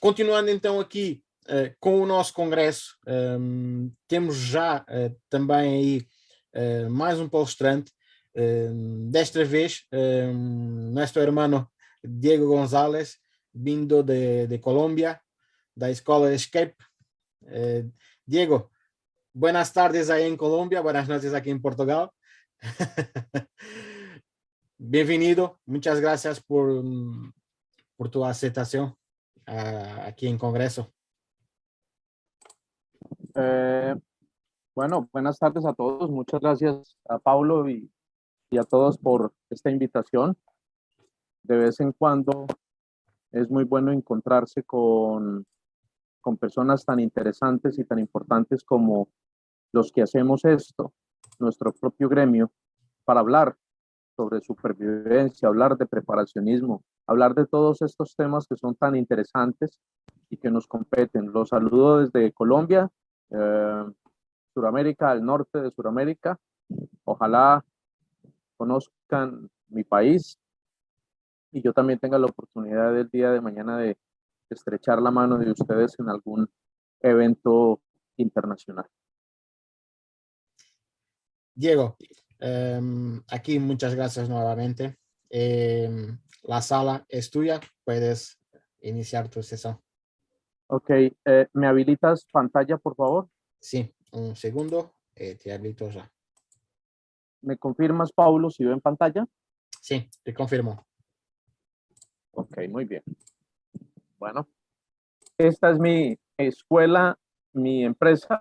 Continuando então aqui com o nosso congresso, temos já também aí mais um palestrante, desta vez nosso hermano Diego González, vindo de Colômbia, da escola Escape. Diego, buenas tardes ahí en Colombia, buenas noches aquí en Portugal. Bienvenido, muchas gracias por tu aceptación aquí en Congreso. Bueno, buenas tardes a todos. Muchas gracias a Paulo y a todos por esta invitación. De vez en cuando es muy bueno encontrarse con personas tan interesantes y tan importantes como los que hacemos esto, nuestro propio gremio, para hablar sobre supervivencia, hablar de preparacionismo, hablar de todos estos temas que son tan interesantes y que nos competen. Los saludo desde Colombia, Suramérica, al norte de Suramérica. Ojalá conozcan mi país y yo también tenga la oportunidad el día de mañana de estrechar la mano de ustedes en algún evento internacional. Diego, aquí muchas gracias nuevamente. La sala es tuya, puedes iniciar tu sesión. Ok, ¿me habilitas pantalla, por favor? Sí, un segundo, te habilito ya. ¿Me confirmas, Paulo, si veo en pantalla? Sí, te confirmo. Ok, muy bien. Bueno, esta es mi escuela, mi empresa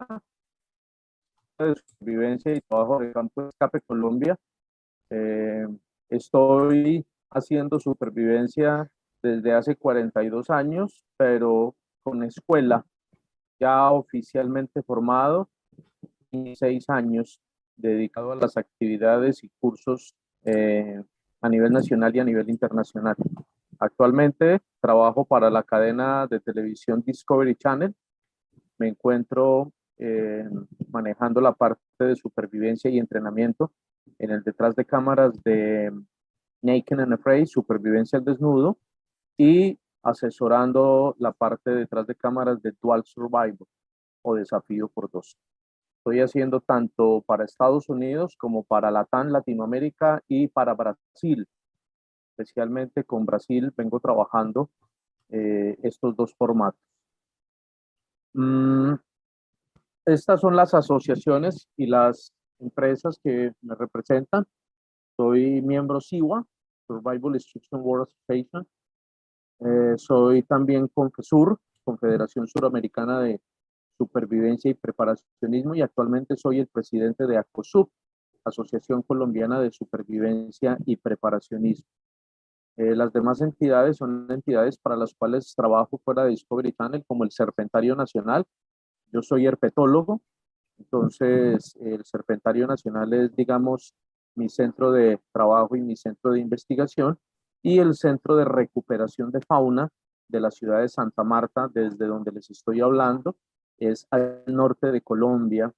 de supervivencia y trabajo de campo de Escape Colombia. Estoy haciendo supervivencia desde hace 42 años, pero con escuela ya oficialmente formado y 6 años dedicado a las actividades y cursos a nivel nacional y a nivel internacional. Actualmente trabajo para la cadena de televisión Discovery Channel. Me encuentro manejando la parte de supervivencia y entrenamiento en el detrás de cámaras de Naked and Afraid, supervivencia al desnudo, y asesorando la parte detrás de cámaras de Dual Survival o desafío por dos. Estoy haciendo tanto para Estados Unidos como para Latam, Latinoamérica y para Brasil. Especialmente con Brasil vengo trabajando estos dos formatos. Estas son las asociaciones y las empresas que me representan. Soy miembro SIWA, Survival Instruction World Association. Soy también CONFESUR, Confederación Suramericana de Supervivencia y Preparacionismo, y actualmente soy el presidente de ACOSUP, Asociación Colombiana de Supervivencia y Preparacionismo. Las demás entidades son entidades para las cuales trabajo fuera de Discovery Channel, como el Serpentario Nacional. Yo soy herpetólogo, entonces el Serpentario Nacional es, digamos, mi centro de trabajo y mi centro de investigación, y el Centro de Recuperación de Fauna de la ciudad de Santa Marta, desde donde les estoy hablando, es al norte de Colombia,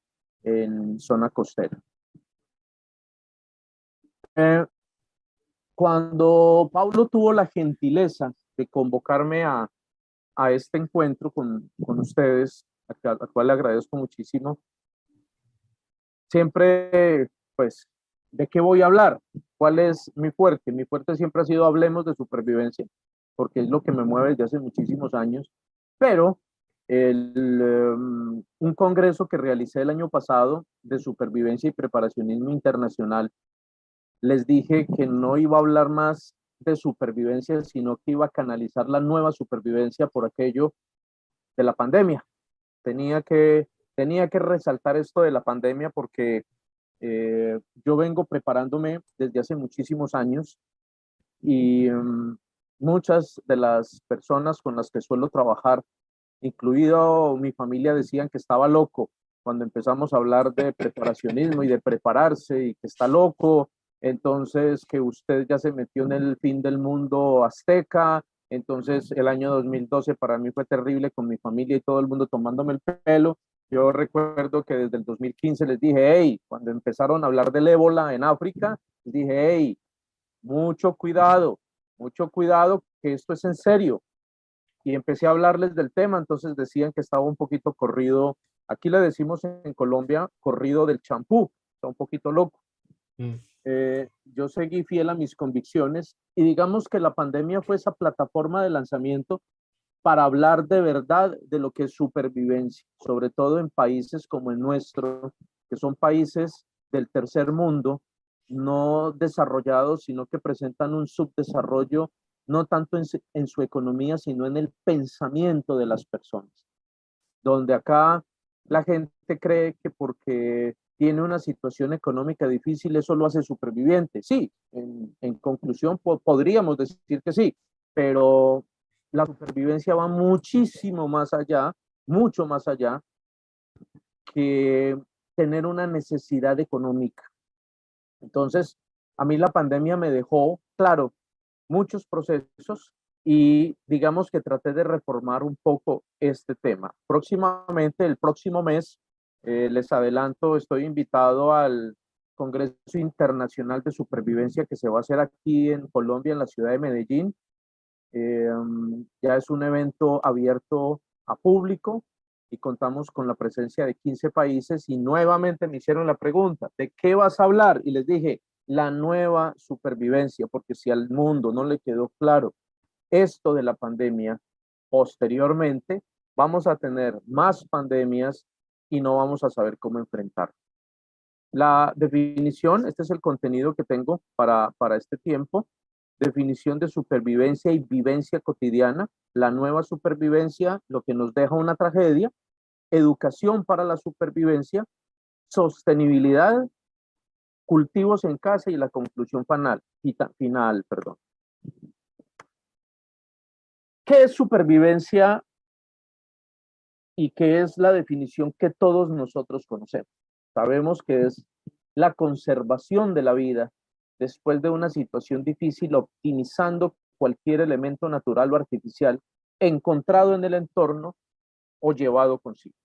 en zona costera. Cuando Paulo tuvo la gentileza de convocarme a este encuentro con ustedes, al cual le agradezco muchísimo, siempre, pues, ¿de qué voy a hablar? ¿Cuál es mi fuerte? Mi fuerte siempre ha sido hablemos de supervivencia, porque es lo que me mueve desde hace muchísimos años, pero un congreso que realicé el año pasado de supervivencia y preparacionismo internacional, les dije que no iba a hablar más de supervivencia, sino que iba a canalizar la nueva supervivencia por aquello de la pandemia. Tenía que resaltar esto de la pandemia porque yo vengo preparándome desde hace muchísimos años, y muchas de las personas con las que suelo trabajar, incluido mi familia, decían que estaba loco cuando empezamos a hablar de preparacionismo y de prepararse, y que está loco, entonces que usted ya se metió en el fin del mundo azteca. Entonces el año 2012 para mí fue terrible, con mi familia y todo el mundo tomándome el pelo. Yo recuerdo que desde el 2015 les dije, hey, cuando empezaron a hablar del ébola en África, les dije, hey, mucho cuidado, que esto es en serio. y empecé a hablarles del tema, entonces decían que estaba un poquito corrido, aquí le decimos en Colombia, corrido del champú, está un poquito loco. Yo seguí fiel a mis convicciones y digamos que la pandemia fue esa plataforma de lanzamiento para hablar de verdad de lo que es supervivencia, sobre todo en países como el nuestro, que son países del tercer mundo, no desarrollados, sino que presentan un subdesarrollo, no tanto en su economía, sino en el pensamiento de las personas. Donde acá la gente cree que porque tiene una situación económica difícil, eso lo hace superviviente. Sí, en conclusión podríamos decir que sí, pero la supervivencia va muchísimo más allá, mucho más allá que tener una necesidad económica. Entonces, a mí la pandemia me dejó, claro, muchos procesos y digamos que traté de reformar un poco este tema. Próximamente, el próximo mes, les adelanto, estoy invitado al Congreso Internacional de Supervivencia que se va a hacer aquí en Colombia, en la ciudad de Medellín. Ya es un evento abierto a público y contamos con la presencia de 15 países y nuevamente me hicieron la pregunta, ¿de qué vas a hablar? Y les dije, la nueva supervivencia, porque si al mundo no le quedó claro esto de la pandemia, posteriormente vamos a tener más pandemias y no vamos a saber cómo enfrentar. La definición, este es el contenido que tengo para este tiempo, definición de supervivencia y vivencia cotidiana, la nueva supervivencia, lo que nos deja una tragedia, educación para la supervivencia, sostenibilidad, cultivos en casa y la conclusión final, perdón. ¿Qué es supervivencia y qué es la definición que todos nosotros conocemos? Sabemos que es la conservación de la vida después de una situación difícil, optimizando cualquier elemento natural o artificial encontrado en el entorno o llevado consigo.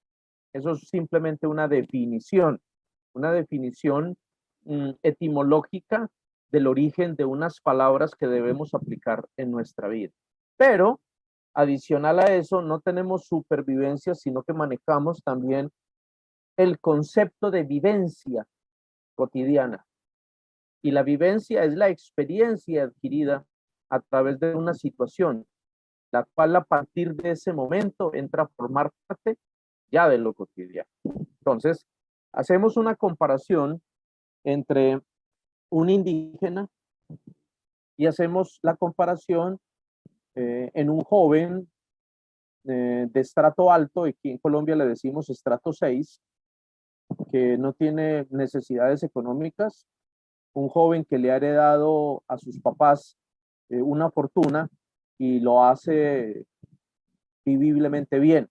Eso es simplemente una definición etimológica del origen de unas palabras que debemos aplicar en nuestra vida. Pero adicional a eso, no tenemos supervivencia, sino que manejamos también el concepto de vivencia cotidiana. Y la vivencia es la experiencia adquirida a través de una situación, la cual a partir de ese momento entra a formar parte ya de lo cotidiano. Entonces, hacemos una comparación entre un indígena y hacemos la comparación en un joven de estrato alto, aquí en Colombia le decimos estrato 6, que no tiene necesidades económicas, un joven que le ha heredado a sus papás una fortuna y lo hace viviblemente bien.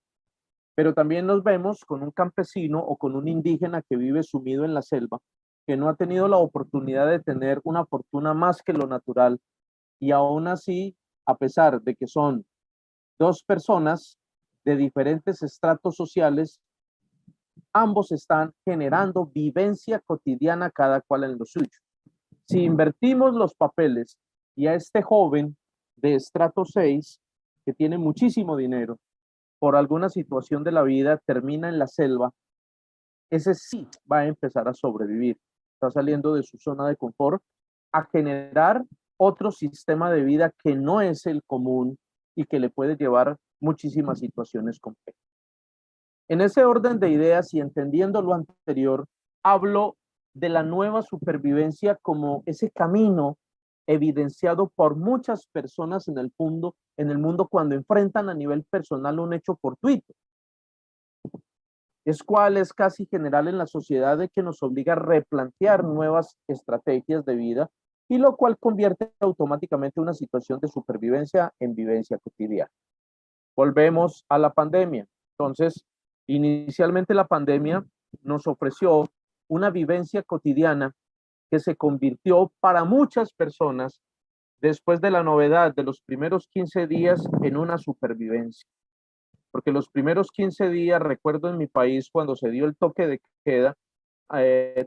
Pero también nos vemos con un campesino o con un indígena que vive sumido en la selva, que no ha tenido la oportunidad de tener una fortuna más que lo natural y aún así, a pesar de que son dos personas de diferentes estratos sociales, ambos están generando vivencia cotidiana cada cual en lo suyo. Si invertimos los papeles y a este joven de estrato 6, que tiene muchísimo dinero, por alguna situación de la vida termina en la selva, ese sí va a empezar a sobrevivir. Está saliendo de su zona de confort a generar otro sistema de vida que no es el común y que le puede llevar muchísimas situaciones complejas. En ese orden de ideas y entendiendo lo anterior, hablo de la nueva supervivencia como ese camino evidenciado por muchas personas en el mundo cuando enfrentan a nivel personal un hecho fortuito. Es cual es casi general en la sociedad de que nos obliga a replantear nuevas estrategias de vida y lo cual convierte automáticamente una situación de supervivencia en vivencia cotidiana. Volvemos a la pandemia. Entonces, inicialmente la pandemia nos ofreció una vivencia cotidiana que se convirtió para muchas personas después de la novedad de los primeros 15 días en una supervivencia. Porque los primeros 15 días, recuerdo en mi país cuando se dio el toque de queda,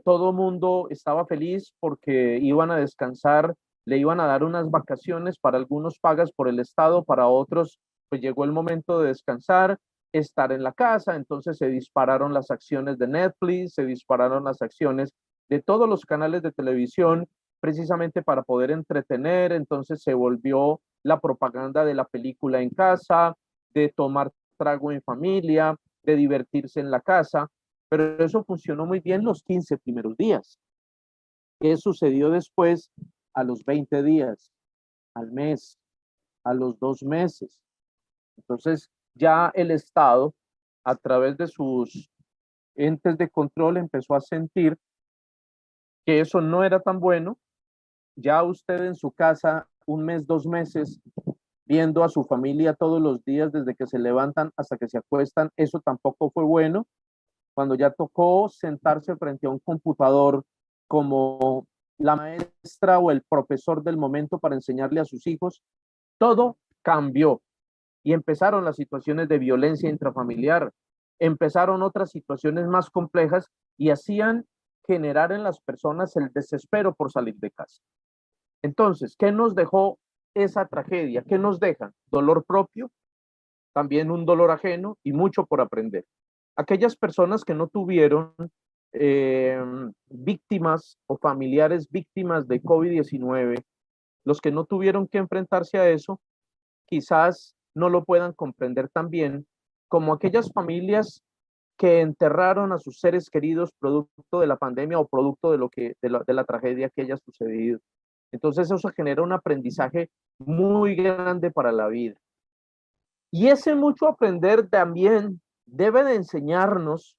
todo el mundo estaba feliz porque iban a descansar, le iban a dar unas vacaciones, para algunos pagas por el Estado, para otros pues llegó el momento de descansar, estar en la casa, entonces se dispararon las acciones de Netflix, se dispararon las acciones de todos los canales de televisión, precisamente para poder entretener, entonces se volvió la propaganda de la película en casa, de tomar trago en familia, de divertirse en la casa, pero eso funcionó muy bien los 15 primeros días. ¿Qué sucedió después a los 20 días, al mes, a los 2 meses? Entonces ya el Estado, a través de sus entes de control, empezó a sentir que eso no era tan bueno. Ya usted en su casa, 1 mes, 2 meses, viendo a su familia todos los días desde que se levantan hasta que se acuestan, eso tampoco fue bueno. Cuando ya tocó sentarse frente a un computador como la maestra o el profesor del momento para enseñarle a sus hijos, todo cambió y empezaron las situaciones de violencia intrafamiliar, empezaron otras situaciones más complejas y hacían generar en las personas el desespero por salir de casa. Entonces, ¿qué nos dejó esa tragedia? ¿Qué nos deja? Dolor propio, también un dolor ajeno y mucho por aprender. Aquellas personas que no tuvieron víctimas o familiares víctimas de COVID-19, los que no tuvieron que enfrentarse a eso, quizás no lo puedan comprender tan bien como aquellas familias que enterraron a sus seres queridos producto de la pandemia o producto de la tragedia que haya sucedido. Entonces eso genera un aprendizaje muy grande para la vida. Y ese mucho aprender también debe de enseñarnos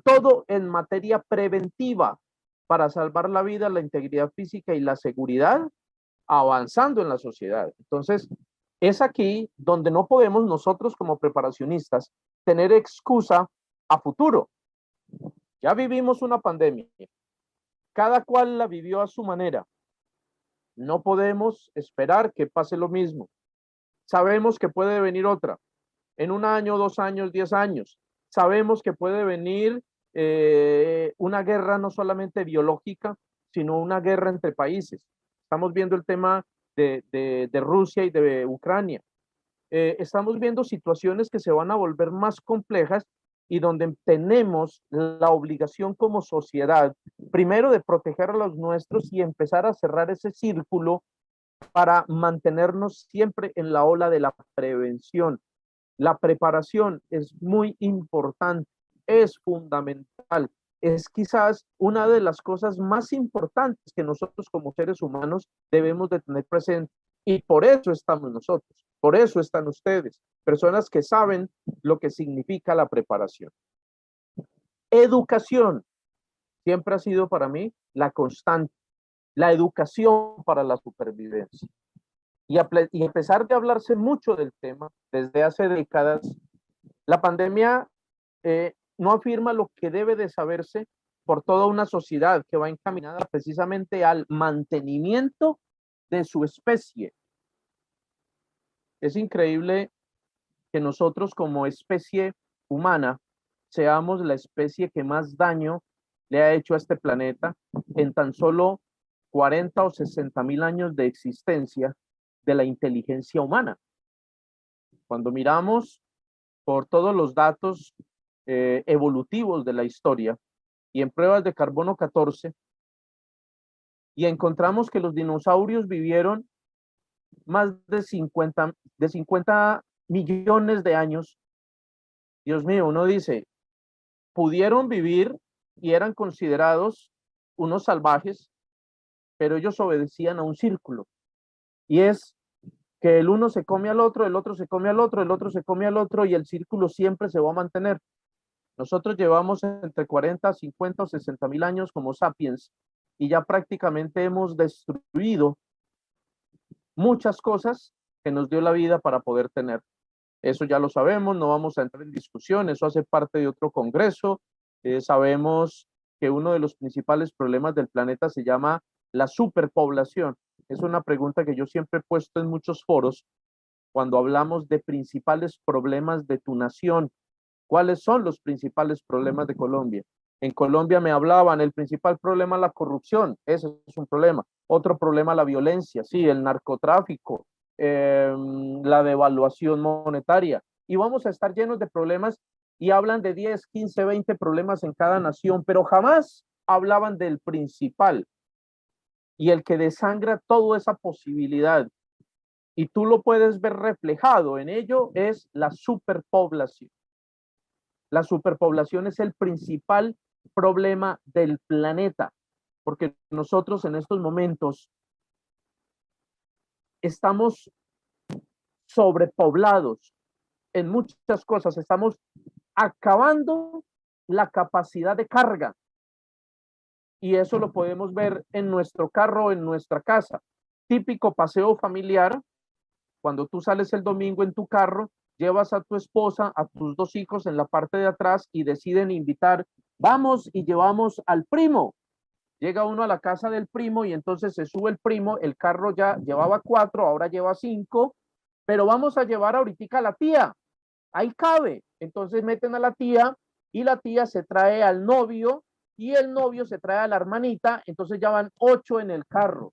todo en materia preventiva para salvar la vida, la integridad física y la seguridad avanzando en la sociedad. Entonces, es aquí donde no podemos nosotros como preparacionistas tener excusa a futuro. Ya vivimos una pandemia, cada cual la vivió a su manera. No podemos esperar que pase lo mismo. Sabemos que puede venir otra, en 1 año, 2 años, 10 años. Sabemos que puede venir una guerra no solamente biológica, sino una guerra entre países. Estamos viendo el tema de Rusia y de Ucrania. Estamos viendo situaciones que se van a volver más complejas y donde tenemos la obligación como sociedad, primero de proteger a los nuestros y empezar a cerrar ese círculo para mantenernos siempre en la ola de la prevención. La preparación es muy importante, es fundamental, es quizás una de las cosas más importantes que nosotros como seres humanos debemos de tener presente. Y por eso estamos nosotros, por eso están ustedes, personas que saben lo que significa la preparación. Educación siempre ha sido para mí la constante, la educación para la supervivencia. Y a pesar de hablarse mucho del tema desde hace décadas, la pandemia no afirma lo que debe de saberse por toda una sociedad que va encaminada precisamente al mantenimiento de su especie. Es increíble que nosotros como especie humana seamos la especie que más daño le ha hecho a este planeta en tan solo 40 o 60 mil años de existencia de la inteligencia humana. Cuando miramos por todos los datos evolutivos de la historia y en pruebas de carbono 14, y encontramos que los dinosaurios vivieron más de 50 millones de años. Dios mío, uno dice, pudieron vivir y eran considerados unos salvajes, pero ellos obedecían a un círculo, y es que el uno se come al otro, el otro se come al otro, el otro se come al otro, y el círculo siempre se va a mantener. Nosotros llevamos entre 40, 50 o 60 mil años como sapiens, y ya prácticamente hemos destruido muchas cosas que nos dio la vida para poder tener. Eso ya lo sabemos, no vamos a entrar en discusión, eso hace parte de otro congreso. Sabemos que uno de los principales problemas del planeta se llama la superpoblación. Es una pregunta que yo siempre he puesto en muchos foros cuando hablamos de principales problemas de tu nación. ¿Cuáles son los principales problemas de Colombia? En Colombia me hablaban, el principal problema es la corrupción, ese es un problema. Otro problema, la violencia, sí, el narcotráfico, la devaluación monetaria, y vamos a estar llenos de problemas, y hablan de 10, 15, 20 problemas en cada nación, pero jamás hablaban del principal y el que desangra toda esa posibilidad, y tú lo puedes ver reflejado en ello, es la superpoblación. La superpoblación es el principal problema del planeta, porque nosotros en estos momentos estamos sobrepoblados en muchas cosas, estamos acabando la capacidad de carga, y eso lo podemos ver en nuestro carro, en nuestra casa. Típico paseo familiar, cuando tú sales el domingo en tu carro, llevas a tu esposa, a tus 2 hijos en la parte de atrás y deciden invitar, vamos y llevamos al primo. Llega uno a la casa del primo y entonces se sube el primo, el carro ya llevaba 4, ahora lleva 5, pero vamos a llevar ahorita a la tía, ahí cabe. Entonces meten a la tía y la tía se trae al novio y el novio se trae a la hermanita, entonces ya van 8 en el carro.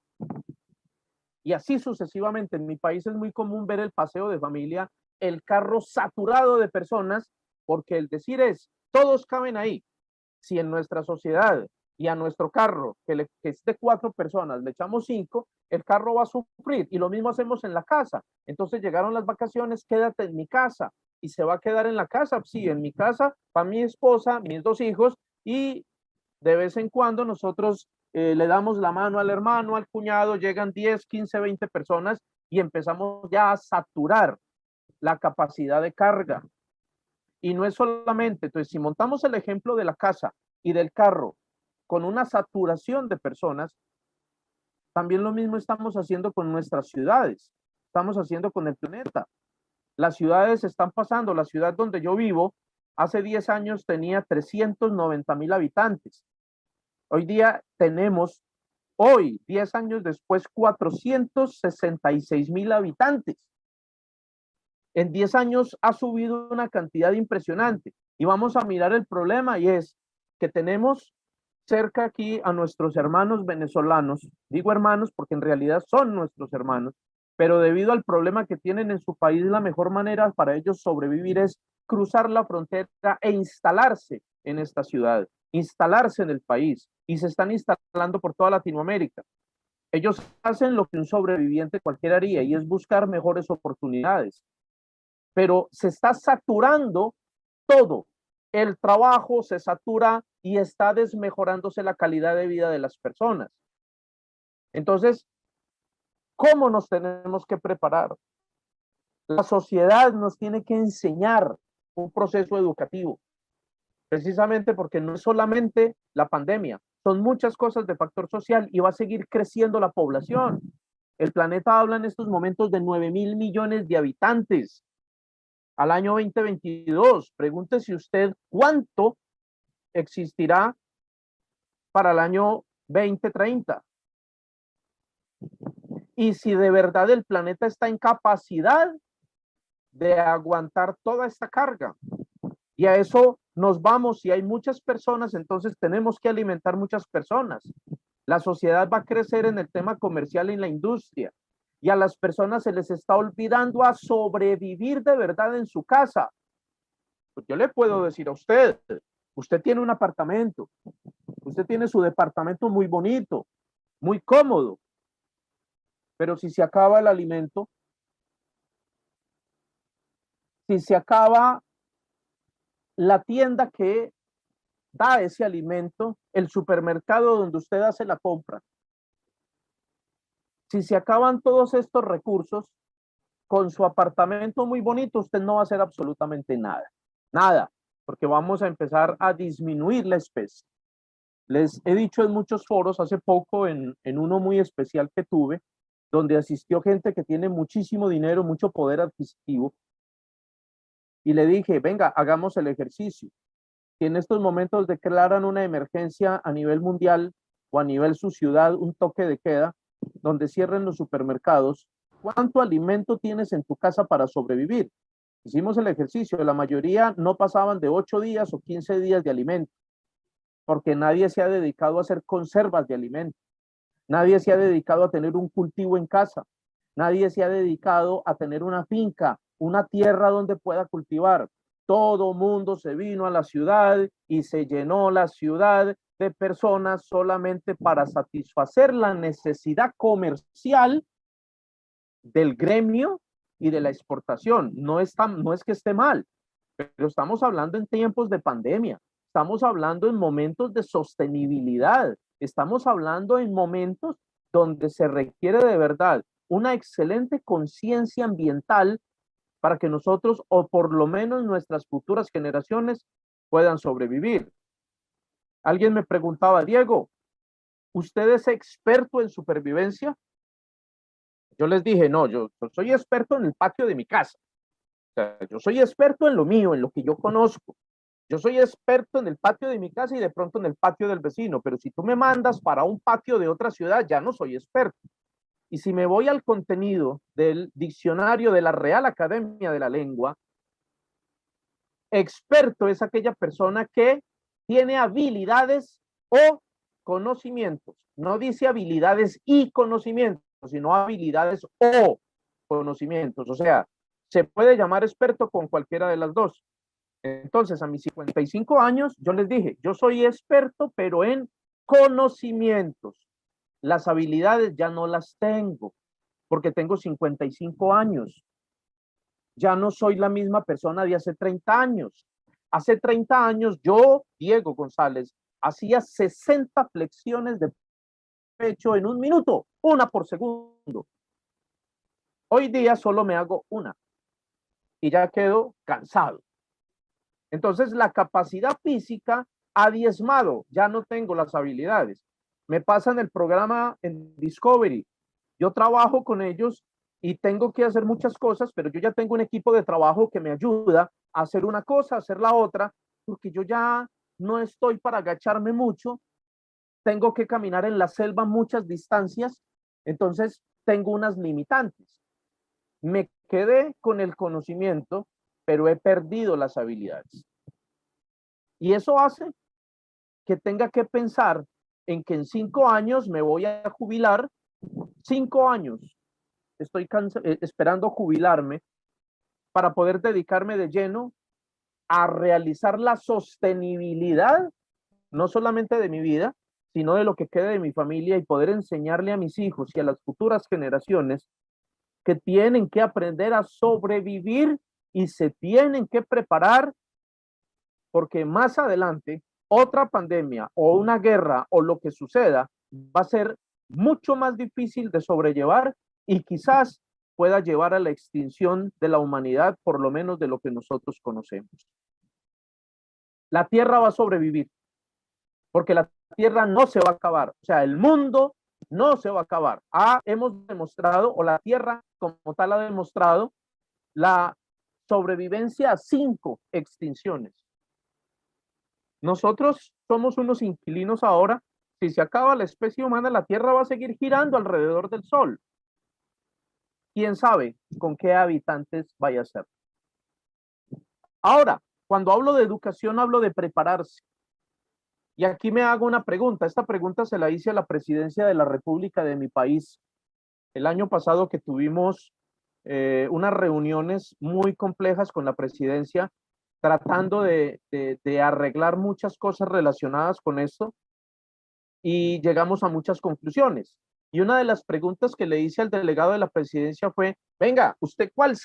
Y así sucesivamente. En mi país es muy común ver el paseo de familia, el carro saturado de personas, porque el decir es, todos caben ahí. Si en nuestra sociedad y a nuestro carro, que es de 4 personas, le echamos 5, el carro va a sufrir. Y lo mismo hacemos en la casa. Entonces llegaron las vacaciones, quédate en mi casa. ¿Y se va a quedar en la casa? Sí, en mi casa, para mi esposa, mis 2 hijos, y de vez en cuando nosotros le damos la mano al hermano, al cuñado, llegan 10, 15, 20 personas y empezamos ya a saturar la capacidad de carga. Y no es solamente, entonces si montamos el ejemplo de la casa y del carro con una saturación de personas, también lo mismo estamos haciendo con nuestras ciudades, estamos haciendo con el planeta. Las ciudades están pasando, la ciudad donde yo vivo, hace 10 años tenía 390,000 habitantes. Hoy día tenemos, hoy, 10 años después, 466,000 habitantes. En 10 años ha subido una cantidad impresionante. Y vamos a mirar el problema, y es que tenemos cerca aquí a nuestros hermanos venezolanos. Digo hermanos porque en realidad son nuestros hermanos, pero debido al problema que tienen en su país, la mejor manera para ellos sobrevivir es cruzar la frontera e instalarse en esta ciudad, instalarse en el país, y se están instalando por toda Latinoamérica. Ellos hacen lo que un sobreviviente cualquiera haría, y es buscar mejores oportunidades, pero se está saturando todo. El trabajo se satura y está desmejorándose la calidad de vida de las personas. Entonces, ¿cómo nos tenemos que preparar? La sociedad nos tiene que enseñar un proceso educativo, precisamente porque no es solamente la pandemia, son muchas cosas de factor social, y va a seguir creciendo la población. El planeta habla en estos momentos de 9,000 millones de habitantes al año 2022. Pregúntese usted cuánto existirá para el año 2030. Y si de verdad el planeta está en capacidad de aguantar toda esta carga. Y a eso nos vamos. Si hay muchas personas, entonces tenemos que alimentar muchas personas. La sociedad va a crecer en el tema comercial y en la industria. Y a las personas se les está olvidando a sobrevivir de verdad en su casa. Pues yo le puedo decir a usted, usted tiene un apartamento, usted tiene su departamento muy bonito, muy cómodo, pero si se acaba el alimento, si se acaba la tienda que da ese alimento, el supermercado donde usted hace la compra, si se acaban todos estos recursos, con su apartamento muy bonito, usted no va a hacer absolutamente nada, nada, porque vamos a empezar a disminuir la especie. Les he dicho en muchos foros, hace poco en uno muy especial que tuve, donde asistió gente que tiene muchísimo dinero, mucho poder adquisitivo, y le dije, venga, hagamos el ejercicio. Si en estos momentos declaran una emergencia a nivel mundial o a nivel su ciudad, un toque de queda, donde cierren los supermercados, ¿cuánto alimento tienes en tu casa para sobrevivir? Hicimos el ejercicio, la mayoría no pasaban de 8 días o 15 días de alimento, porque nadie se ha dedicado a hacer conservas de alimento, nadie se ha dedicado a tener un cultivo en casa, Nadie se ha dedicado a tener una finca, una tierra donde pueda cultivar. Todo mundo se vino a la ciudad y se llenó la ciudad de personas solamente para satisfacer la necesidad comercial del gremio y de la exportación. No es que esté mal, pero estamos hablando en tiempos de pandemia, estamos hablando en momentos de sostenibilidad, estamos hablando en momentos donde se requiere de verdad una excelente conciencia ambiental para que nosotros, o por lo menos nuestras futuras generaciones, puedan sobrevivir. Alguien me preguntaba, Diego, ¿usted es experto en supervivencia? Yo les dije, no, yo soy experto en el patio de mi casa. O sea, yo soy experto en lo mío, en lo que yo conozco. Yo soy experto en el patio de mi casa y de pronto en el patio del vecino, pero si tú me mandas para un patio de otra ciudad, ya no soy experto. Y si me voy al contenido del diccionario de la Real Academia de la Lengua, experto es aquella persona que tiene habilidades o conocimientos. No dice habilidades y conocimientos, sino habilidades o conocimientos. O sea, se puede llamar experto con cualquiera de las dos. Entonces, a mis 55 años, yo les dije, yo soy experto, pero en conocimientos. Las habilidades ya no las tengo, porque tengo 55 años. Ya no soy la misma persona de hace 30 años. Hace 30 años yo, Diego González, hacía 60 flexiones de pecho en un minuto, una por segundo. Hoy día solo me hago una y ya quedo cansado. Entonces la capacidad física ha diezmado, ya no tengo las habilidades. Me pasan el programa en Discovery, yo trabajo con ellos y tengo que hacer muchas cosas, pero yo ya tengo un equipo de trabajo que me ayuda a hacer una cosa, a hacer la otra, porque yo ya no estoy para agacharme mucho, tengo que caminar en la selva muchas distancias, entonces tengo unas limitantes. Me quedé con el conocimiento, pero he perdido las habilidades. Y eso hace que tenga que pensar en que en 5 años me voy a jubilar, 5 años estoy esperando jubilarme para poder dedicarme de lleno a realizar la sostenibilidad, no solamente de mi vida, sino de lo que quede de mi familia y poder enseñarle a mis hijos y a las futuras generaciones que tienen que aprender a sobrevivir y se tienen que preparar porque más adelante otra pandemia o una guerra o lo que suceda va a ser mucho más difícil de sobrellevar y quizás pueda llevar a la extinción de la humanidad, por lo menos de lo que nosotros conocemos. La Tierra va a sobrevivir, porque la Tierra no se va a acabar, o sea, el mundo no se va a acabar. Hemos demostrado, o la Tierra como tal ha demostrado, la sobrevivencia a 5 extinciones. Nosotros somos unos inquilinos ahora. Si se acaba la especie humana, la Tierra va a seguir girando alrededor del Sol. ¿Quién sabe con qué habitantes vaya a ser? Ahora, cuando hablo de educación, hablo de prepararse. Y aquí me hago una pregunta. Esta pregunta se la hice a la presidencia de la República de mi país el año pasado que tuvimos unas reuniones muy complejas con la presidencia tratando de arreglar muchas cosas relacionadas con esto y llegamos a muchas conclusiones. Y una de las preguntas que le hice al delegado de la presidencia fue, venga, ¿usted cuál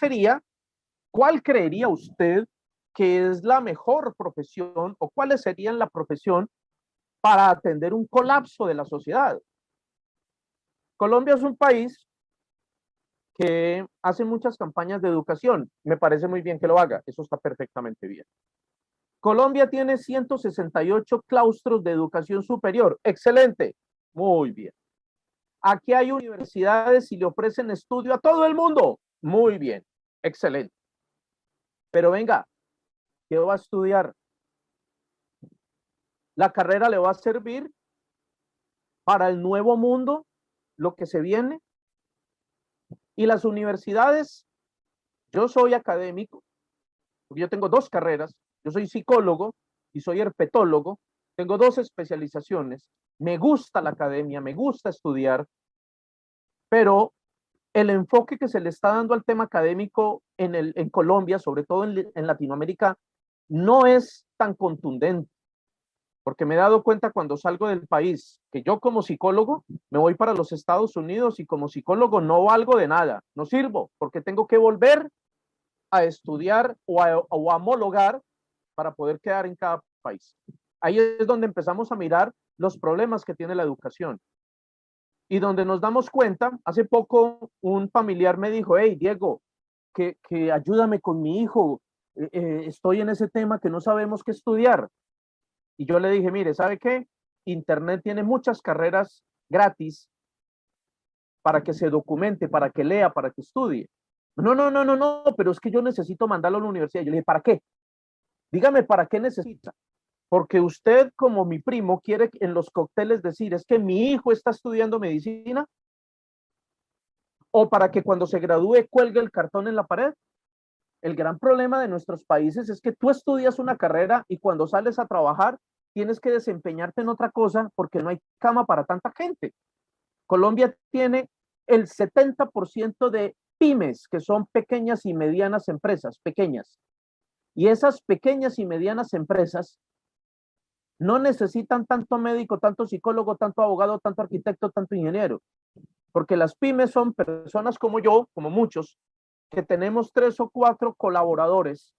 creería usted que es la mejor profesión o cuáles serían la profesión para atender un colapso de la sociedad? Colombia es un país que hace muchas campañas de educación. Me parece muy bien que lo haga. Eso está perfectamente bien. Colombia tiene 168 claustros de educación superior. Excelente. Muy bien. Aquí hay universidades y le ofrecen estudio a todo el mundo. Muy bien. Excelente. Pero venga, ¿qué va a estudiar? La carrera le va a servir para el nuevo mundo, lo que se viene. Y las universidades, yo soy académico, porque yo tengo 2 carreras, yo soy psicólogo y soy herpetólogo, tengo 2 especializaciones, me gusta la academia, me gusta estudiar, pero el enfoque que se le está dando al tema académico en Colombia, sobre todo en Latinoamérica, no es tan contundente, porque me he dado cuenta cuando salgo del país que yo como psicólogo me voy para los Estados Unidos y como psicólogo no valgo de nada, no sirvo, porque tengo que volver a estudiar o a homologar para poder quedar en cada país. Ahí es donde empezamos a mirar los problemas que tiene la educación. Y donde nos damos cuenta, hace poco un familiar me dijo, hey, Diego, que ayúdame con mi hijo, estoy en ese tema que no sabemos qué estudiar. Y yo le dije, mire, ¿sabe qué? Internet tiene muchas carreras gratis para que se documente, para que lea, para que estudie. No, pero es que yo necesito mandarlo a la universidad. Yo le dije, ¿para qué? Dígame, ¿para qué necesita? Porque usted, como mi primo, quiere en los cócteles decir, es que mi hijo está estudiando medicina, o para que cuando se gradúe cuelgue el cartón en la pared. El gran problema de nuestros países es que tú estudias una carrera y cuando sales a trabajar tienes que desempeñarte en otra cosa porque no hay cama para tanta gente. Colombia tiene el 70% de pymes, que son pequeñas y medianas empresas, pequeñas. Y esas pequeñas y medianas empresas no necesitan tanto médico, tanto psicólogo, tanto abogado, tanto arquitecto, tanto ingeniero. Porque las pymes son personas como yo, como muchos, que tenemos 3 o 4 colaboradores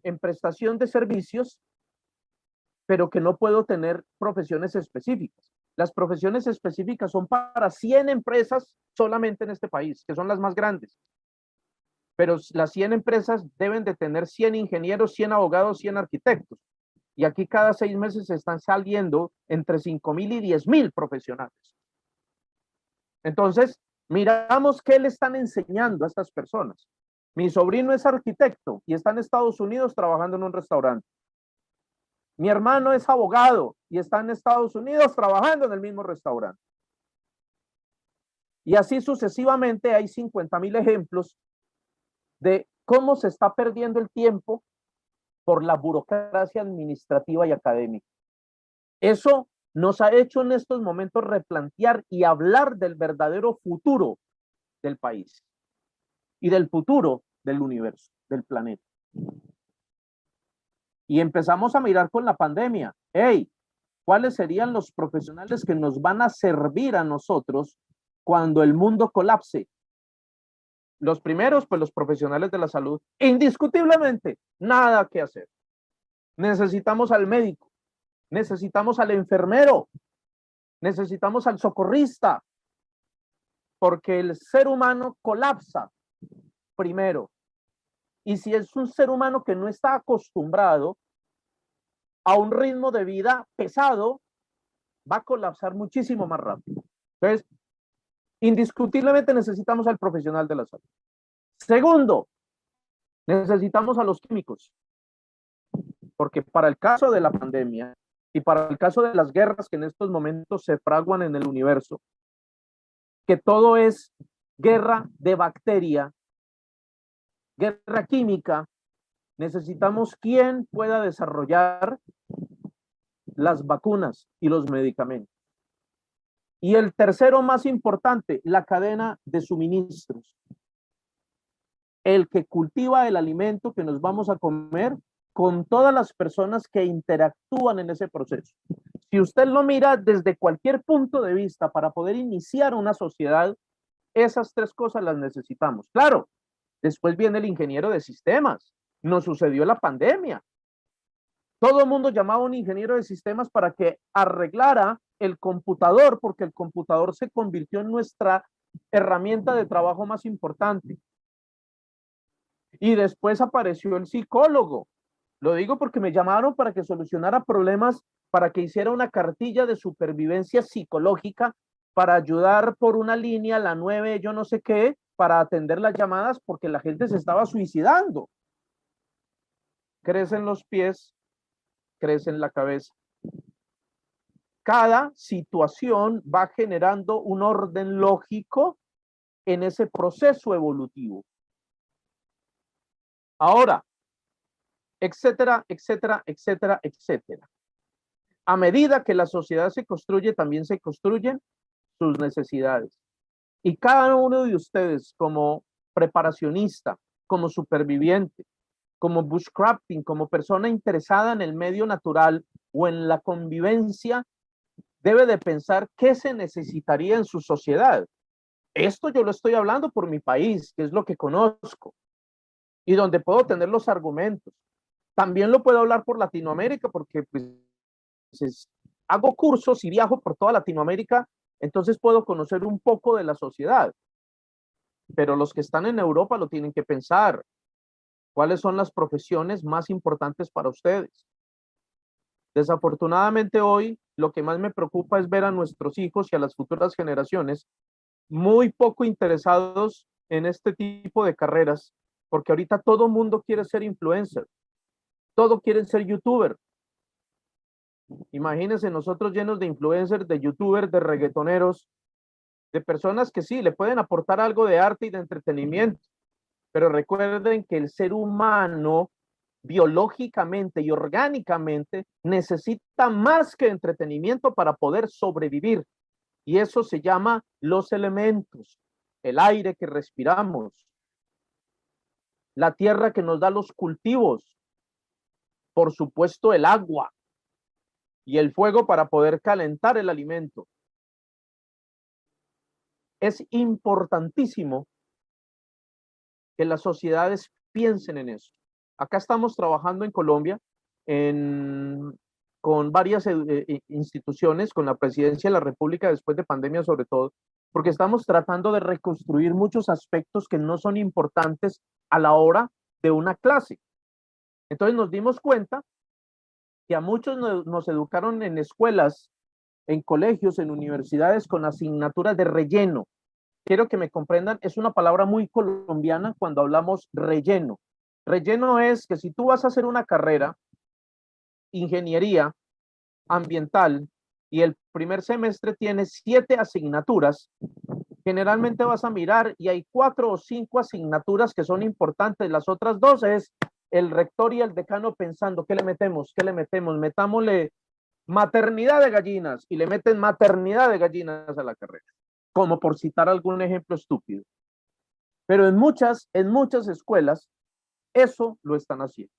en prestación de servicios, pero que no puedo tener profesiones específicas. Las profesiones específicas son para 100 empresas solamente en este país, que son las más grandes. Pero las 100 empresas deben de tener 100 ingenieros, 100 abogados, 100 arquitectos. Y aquí cada 6 meses están saliendo entre 5,000 y 10,000 profesionales. Entonces, miramos qué le están enseñando a estas personas. Mi sobrino es arquitecto y está en Estados Unidos trabajando en un restaurante. Mi hermano es abogado y está en Estados Unidos trabajando en el mismo restaurante. Y así sucesivamente hay 50,000 ejemplos de cómo se está perdiendo el tiempo por la burocracia administrativa y académica. Eso nos ha hecho en estos momentos replantear y hablar del verdadero futuro del país y del futuro del universo, del planeta. Y empezamos a mirar con la pandemia. Hey, ¿cuáles serían los profesionales que nos van a servir a nosotros cuando el mundo colapse? Los primeros, pues los profesionales de la salud. Indiscutiblemente, nada que hacer. Necesitamos al médico, necesitamos al enfermero, necesitamos al socorrista, porque el ser humano colapsa primero. Y si es un ser humano que no está acostumbrado a un ritmo de vida pesado, va a colapsar muchísimo más rápido. Entonces, indiscutiblemente necesitamos al profesional de la salud. Segundo, necesitamos a los químicos, porque para el caso de la pandemia y para el caso de las guerras que en estos momentos se fraguan en el universo, que todo es guerra de bacteria, guerra química, necesitamos quien pueda desarrollar las vacunas y los medicamentos. Y el tercero más importante, la cadena de suministros. El que cultiva el alimento que nos vamos a comer con todas las personas que interactúan en ese proceso. Si usted lo mira desde cualquier punto de vista para poder iniciar una sociedad, esas 3 cosas las necesitamos. Claro, después viene el ingeniero de sistemas. Nos sucedió la pandemia. Todo el mundo llamaba a un ingeniero de sistemas para que arreglara el computador, porque el computador se convirtió en nuestra herramienta de trabajo más importante. Y después apareció el psicólogo. Lo digo porque me llamaron para que solucionara problemas, para que hiciera una cartilla de supervivencia psicológica, para ayudar por una línea, la 9, yo no sé qué, para atender las llamadas, porque la gente se estaba suicidando. Crecen los pies, crece en la cabeza. Cada situación va generando un orden lógico en ese proceso evolutivo. Ahora, etcétera, etcétera, etcétera, etcétera. A medida que la sociedad se construye, también se construyen sus necesidades. Y cada uno de ustedes como preparacionista, como superviviente, como bushcrafting, como persona interesada en el medio natural o en la convivencia, debe de pensar qué se necesitaría en su sociedad. Esto yo lo estoy hablando por mi país, que es lo que conozco y donde puedo tener los argumentos. También lo puedo hablar por Latinoamérica porque pues, hago cursos y viajo por toda Latinoamérica, entonces puedo conocer un poco de la sociedad. Pero los que están en Europa lo tienen que pensar. ¿Cuáles son las profesiones más importantes para ustedes? Desafortunadamente hoy lo que más me preocupa es ver a nuestros hijos y a las futuras generaciones muy poco interesados en este tipo de carreras, porque ahorita todo mundo quiere ser influencer, todo quieren ser youtuber. Imagínense nosotros llenos de influencers, de youtubers, de reggaetoneros, de personas que sí, le pueden aportar algo de arte y de entretenimiento, pero recuerden que el ser humano biológicamente y orgánicamente necesita más que entretenimiento para poder sobrevivir. Y eso se llama los elementos, el aire que respiramos, la tierra que nos da los cultivos, por supuesto el agua y el fuego para poder calentar el alimento. Es importantísimo que las sociedades piensen en eso. Acá estamos trabajando en Colombia con varias instituciones, con la presidencia de la República después de pandemia sobre todo, porque estamos tratando de reconstruir muchos aspectos que no son importantes a la hora de una clase. Entonces nos dimos cuenta que a muchos nos educaron en escuelas, en colegios, en universidades con asignaturas de relleno. Quiero que me comprendan, es una palabra muy colombiana cuando hablamos relleno. Relleno es que si tú vas a hacer una carrera, ingeniería ambiental, y el primer semestre tiene 7 asignaturas, generalmente vas a mirar y hay 4 o 5 asignaturas que son importantes. Las otras 2 es el rector y el decano pensando, ¿qué le metemos? ¿Qué le metemos? Metámosle maternidad de gallinas y le meten maternidad de gallinas a la carrera, como por citar algún ejemplo estúpido. Pero en muchas escuelas eso lo están haciendo.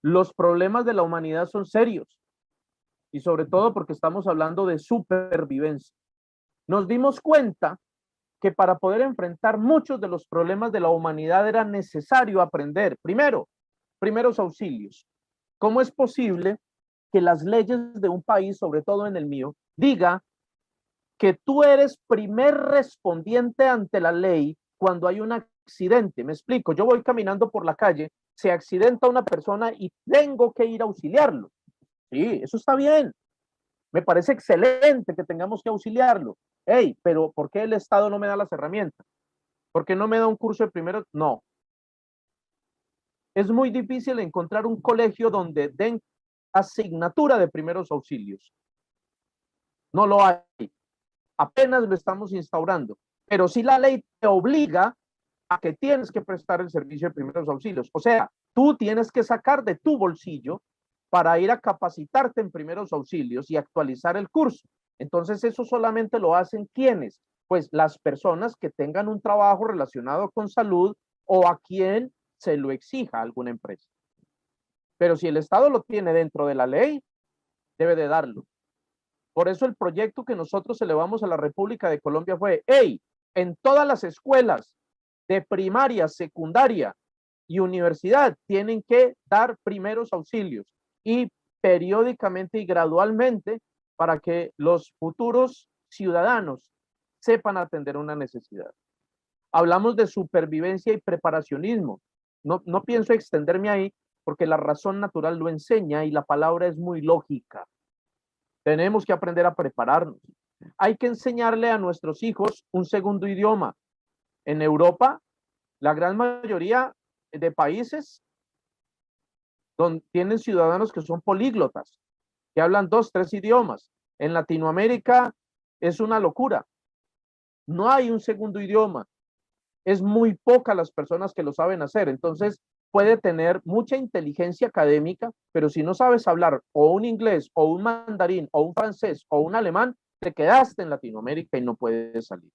Los problemas de la humanidad son serios y sobre todo porque estamos hablando de supervivencia. Nos dimos cuenta que para poder enfrentar muchos de los problemas de la humanidad era necesario aprender, primero, primeros auxilios. ¿Cómo es posible que las leyes de un país, sobre todo en el mío, diga que tú eres primer respondiente ante la ley cuando hay un accidente? Me explico, yo voy caminando por la calle, se accidenta una persona y tengo que ir a auxiliarlo. Sí, eso está bien. Me parece excelente que tengamos que auxiliarlo. Hey, pero ¿por qué el Estado no me da las herramientas? ¿Por qué no me da un curso de primeros? No. Es muy difícil encontrar un colegio donde den asignatura de primeros auxilios. No lo hay. Apenas lo estamos instaurando. Pero sí la ley te obliga a que tienes que prestar el servicio de primeros auxilios. O sea, tú tienes que sacar de tu bolsillo para ir a capacitarte en primeros auxilios y actualizar el curso. Entonces, eso solamente lo hacen ¿quiénes? Pues las personas que tengan un trabajo relacionado con salud o a quien se lo exija alguna empresa. Pero si el Estado lo tiene dentro de la ley, debe de darlo. Por eso el proyecto que nosotros elevamos a la República de Colombia fue, hey, en todas las escuelas de primaria, secundaria y universidad tienen que dar primeros auxilios y periódicamente y gradualmente para que los futuros ciudadanos sepan atender una necesidad. Hablamos de supervivencia y preparacionismo. No pienso extenderme ahí porque la razón natural lo enseña y la palabra es muy lógica. Tenemos que aprender a prepararnos. Hay que enseñarle a nuestros hijos un segundo idioma. En Europa, la gran mayoría de países donde tienen ciudadanos que son políglotas, que hablan 2, 3 idiomas. En Latinoamérica es una locura. No hay un segundo idioma. Es muy poca las personas que lo saben hacer. Entonces, puede tener mucha inteligencia académica, pero si no sabes hablar o un inglés o un mandarín o un francés o un alemán, te quedaste en Latinoamérica y no puedes salir.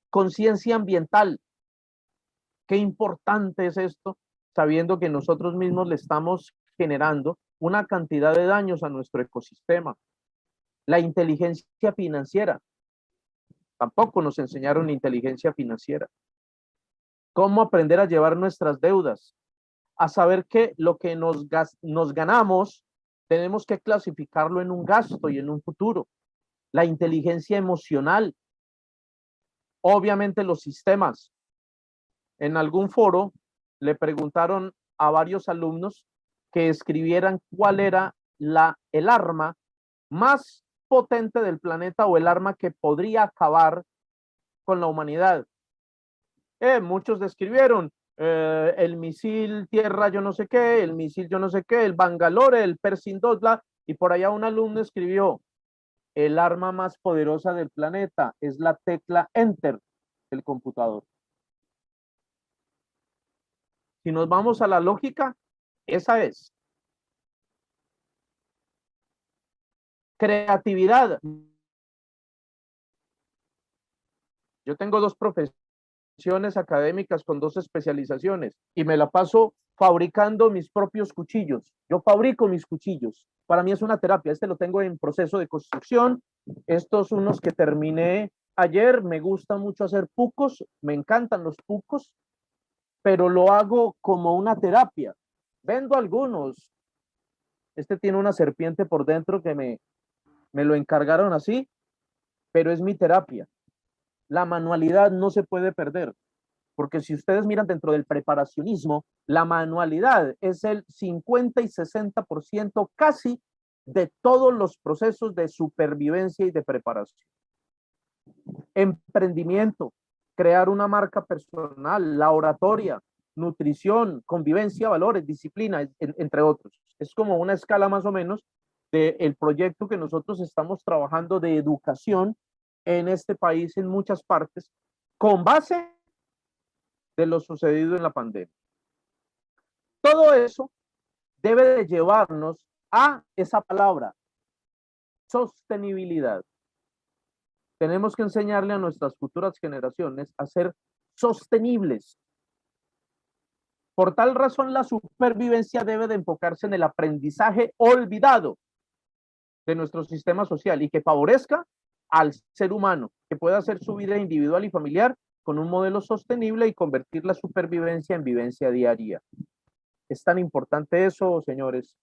Conciencia ambiental. Qué importante es esto, sabiendo que nosotros mismos le estamos generando una cantidad de daños a nuestro ecosistema. La inteligencia financiera. Tampoco nos enseñaron inteligencia financiera. Cómo aprender a llevar nuestras deudas. A saber que lo que nos ganamos tenemos que clasificarlo en un gasto y en un futuro. La inteligencia emocional. Obviamente los sistemas. En algún foro le preguntaron a varios alumnos que escribieran cuál era el arma más potente del planeta o el arma que podría acabar con la humanidad. Muchos describieron el misil tierra yo no sé qué, el misil yo no sé qué, el Bangalore, el Pershing 2, bla, y por allá un alumno escribió, el arma más poderosa del planeta es la tecla Enter del computador. Si nos vamos a la lógica, esa es. Creatividad. Yo tengo 2 profesiones académicas con 2 especializaciones y me la paso fabricando mis propios cuchillos. Yo fabrico mis cuchillos. Para mí es una terapia. Este lo tengo en proceso de construcción. Estos unos que terminé ayer. Me gusta mucho hacer pucos. Me encantan los pucos, pero lo hago como una terapia. Vendo algunos. Este tiene una serpiente por dentro que me lo encargaron así, pero es mi terapia. La manualidad no se puede perder, porque si ustedes miran dentro del preparacionismo, la manualidad es el 50 y 60% casi de todos los procesos de supervivencia y de preparación. Emprendimiento, crear una marca personal, la oratoria, nutrición, convivencia, valores, disciplina, entre otros. Es como una escala más o menos del proyecto que nosotros estamos trabajando de educación en este país en muchas partes, con base de lo sucedido en la pandemia. Todo eso debe de llevarnos a esa palabra, sostenibilidad. Tenemos que enseñarle a nuestras futuras generaciones a ser sostenibles. Por tal razón, la supervivencia debe de enfocarse en el aprendizaje olvidado de nuestro sistema social y que favorezca al ser humano, que pueda hacer su vida individual y familiar con un modelo sostenible y convertir la supervivencia en vivencia diaria. Es tan importante eso, señores.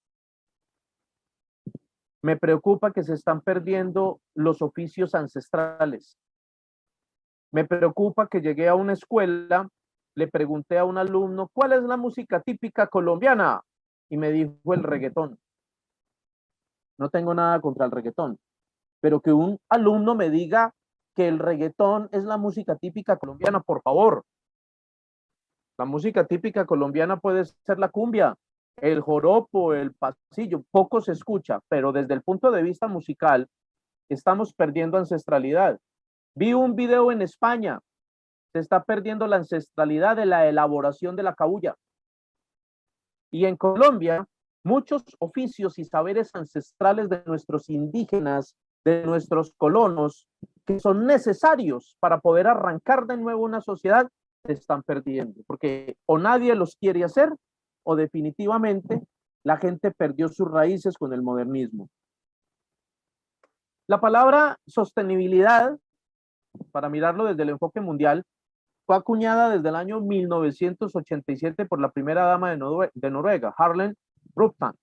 Me preocupa que se están perdiendo los oficios ancestrales. Me preocupa que llegué a una escuela, le pregunté a un alumno, ¿cuál es la música típica colombiana? Y me dijo el reggaetón. No tengo nada contra el reggaetón, pero que un alumno me diga que el reggaetón es la música típica colombiana, por favor. La música típica colombiana puede ser la cumbia, el joropo, el pasillo, poco se escucha, pero desde el punto de vista musical estamos perdiendo ancestralidad. Vi un video en España, se está perdiendo la ancestralidad de la elaboración de la cabuya. Y en Colombia, muchos oficios y saberes ancestrales de nuestros indígenas, de nuestros colonos, que son necesarios para poder arrancar de nuevo una sociedad, se están perdiendo, porque o nadie los quiere hacer, o definitivamente la gente perdió sus raíces con el modernismo. La palabra sostenibilidad, para mirarlo desde el enfoque mundial, fue acuñada desde el año 1987 por la primera dama de Noruega, Harlem Brundtland,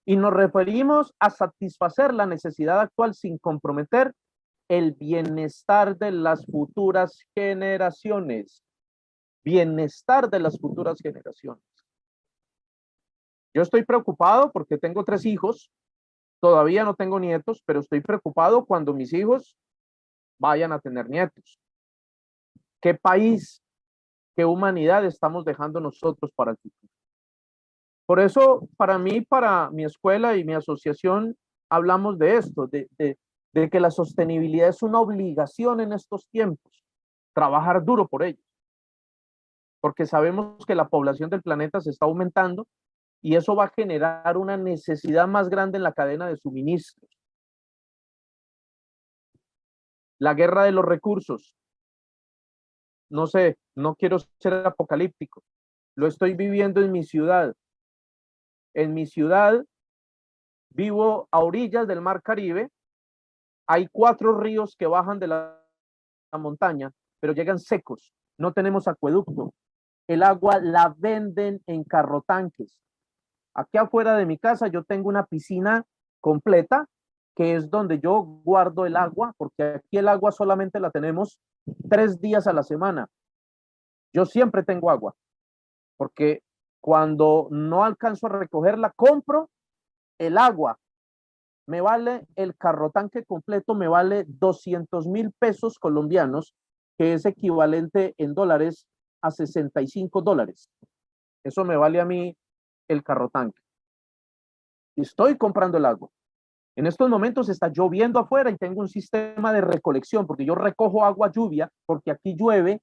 y nos referimos a satisfacer la necesidad actual sin comprometer el bienestar de las futuras generaciones. Bienestar de las futuras generaciones. Yo estoy preocupado porque tengo 3 hijos, todavía no tengo nietos, pero estoy preocupado cuando mis hijos vayan a tener nietos. ¿Qué país, qué humanidad estamos dejando nosotros para el futuro? Por eso, para mí, para mi escuela y mi asociación, hablamos de esto, de que la sostenibilidad es una obligación en estos tiempos, trabajar duro por ello, porque sabemos que la población del planeta se está aumentando y eso va a generar una necesidad más grande en la cadena de suministros. La guerra de los recursos. no sé, no quiero ser apocalíptico, lo estoy viviendo en mi ciudad. En mi ciudad vivo a orillas del Mar Caribe, hay 4 ríos que bajan de la montaña, pero llegan secos, no tenemos acueducto, el agua la venden en carrotanques. Aquí afuera de mi casa yo tengo una piscina completa, que es donde yo guardo el agua, porque aquí el agua solamente la tenemos 3 días a la semana. Yo siempre tengo agua, porque cuando no alcanzo a recogerla, compro el agua. Me vale el carrotanque completo, me vale 200.000 pesos colombianos, que es equivalente en dólares a $65. Eso me vale a mí el carrotanque. Estoy comprando el agua. En estos momentos está lloviendo afuera y tengo un sistema de recolección, porque yo recojo agua lluvia, porque aquí llueve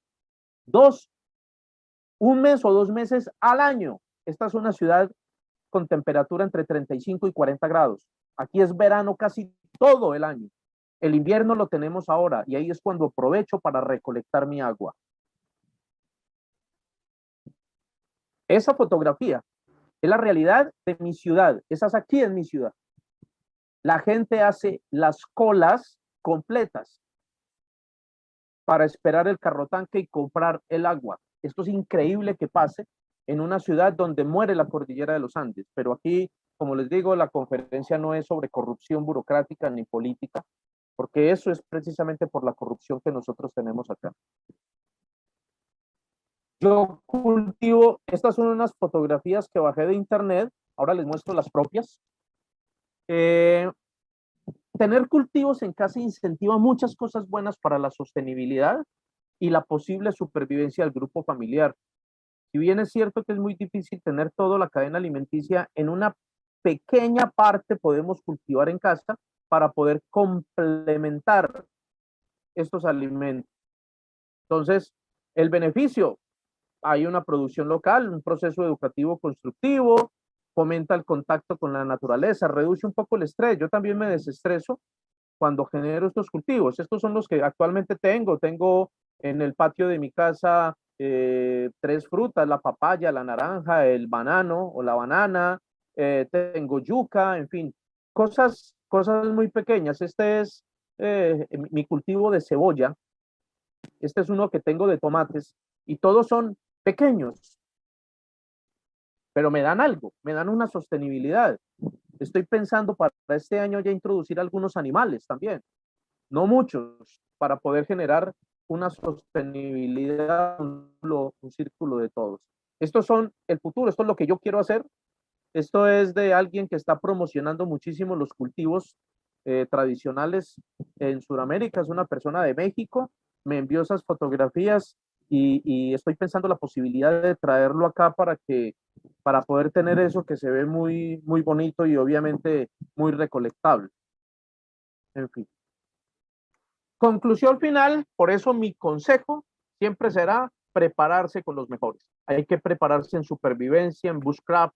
un mes o 2 meses al año. Esta es una ciudad con temperatura entre 35 y 40 grados. Aquí es verano casi todo el año. El invierno lo tenemos ahora y ahí es cuando aprovecho para recolectar mi agua. Esa fotografía es la realidad de mi ciudad. Esa es aquí en mi ciudad. La gente hace las colas completas para esperar el carrotanque y comprar el agua. Esto es increíble que pase en una ciudad donde muere la cordillera de los Andes, pero aquí, como les digo, la conferencia no es sobre corrupción burocrática ni política, porque eso es precisamente por la corrupción que nosotros tenemos acá. Yo cultivo, estas son unas fotografías que bajé de internet, ahora les muestro las propias. Tener cultivos en casa incentiva muchas cosas buenas para la sostenibilidad y la posible supervivencia del grupo familiar. Si bien es cierto que es muy difícil tener toda la cadena alimenticia, en una pequeña parte podemos cultivar en casa para poder complementar estos alimentos. Entonces, el beneficio, hay una producción local, un proceso educativo constructivo, fomenta el contacto con la naturaleza, reduce un poco el estrés. Yo también me desestreso cuando genero estos cultivos. Estos son los que actualmente tengo. Tengo en el patio de mi casa 3 frutas, la papaya, la naranja, el banano o la banana, tengo yuca, en fin, cosas muy pequeñas. Este es mi cultivo de cebolla. Este es uno que tengo de tomates y todos son pequeños, pero me dan algo, me dan una sostenibilidad. Estoy pensando para este año ya introducir algunos animales también, no muchos, para poder generar una sostenibilidad, un círculo de todos. Estos son el futuro, esto es lo que yo quiero hacer. Esto es de alguien que está promocionando muchísimo los cultivos tradicionales en Sudamérica, es una persona de México, me envió esas fotografías y estoy pensando la posibilidad de traerlo acá para poder tener eso que se ve muy, muy bonito y obviamente muy recolectable. En fin. Conclusión final, por eso mi consejo siempre será prepararse con los mejores. Hay que prepararse en supervivencia, en bushcraft,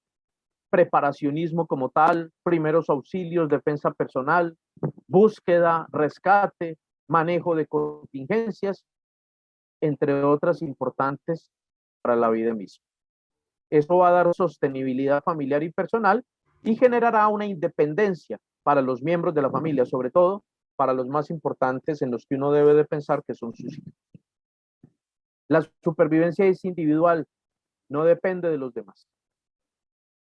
preparacionismo como tal, primeros auxilios, defensa personal, búsqueda, rescate, manejo de contingencias, entre otras importantes para la vida misma. Eso va a dar sostenibilidad familiar y personal y generará una independencia para los miembros de la familia, sobre todo para los más importantes en los que uno debe de pensar que son sus hijos. La supervivencia es individual, no depende de los demás.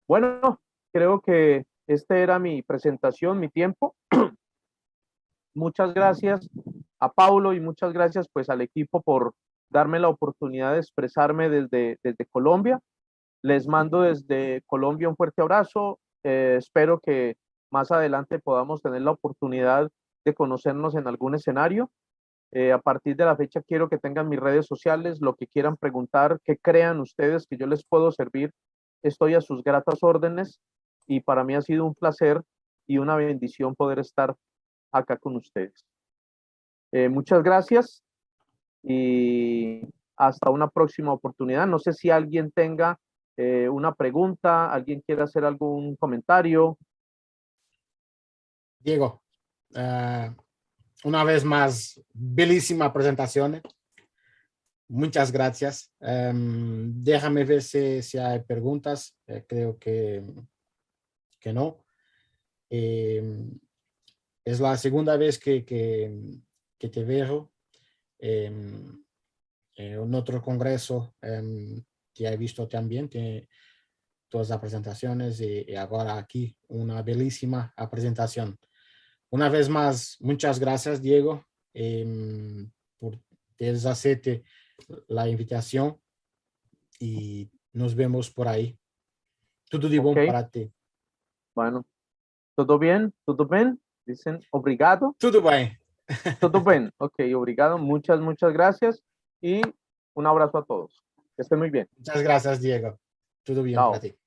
Bueno, creo que esta era mi presentación, mi tiempo. Muchas gracias a Paulo y muchas gracias pues al equipo por darme la oportunidad de expresarme desde Colombia. Les mando desde Colombia un fuerte abrazo. Espero que más adelante podamos tener la oportunidad de conocernos en algún escenario. A partir de la fecha quiero que tengan mis redes sociales, lo que quieran preguntar, que crean ustedes que yo les puedo servir. Estoy a sus gratas órdenes y para mí ha sido un placer y una bendición poder estar acá con ustedes. Muchas gracias y hasta una próxima oportunidad. No sé si alguien tenga una pregunta, alguien quiere hacer algún comentario. Diego, una vez más, bellísima presentación. muchas gracias. Déjame ver si hay preguntas. Creo que no. Es la segunda vez que te veo. En otro congreso que he visto también, todas las presentaciones y ahora aquí una bellísima presentación. Una vez más, muchas gracias, Diego, por hacerte la invitación y nos vemos por ahí. Tudo de bom Ok, para ti. bueno, ¿todo bien? ¿Todo bien? Dicen, obrigado. Tudo bem. Todo bien. Ok, obrigado. Muchas, muchas gracias. Y un abrazo a todos. Que estén muy bien. Muchas gracias, Diego. Tudo bien para Chao. ti.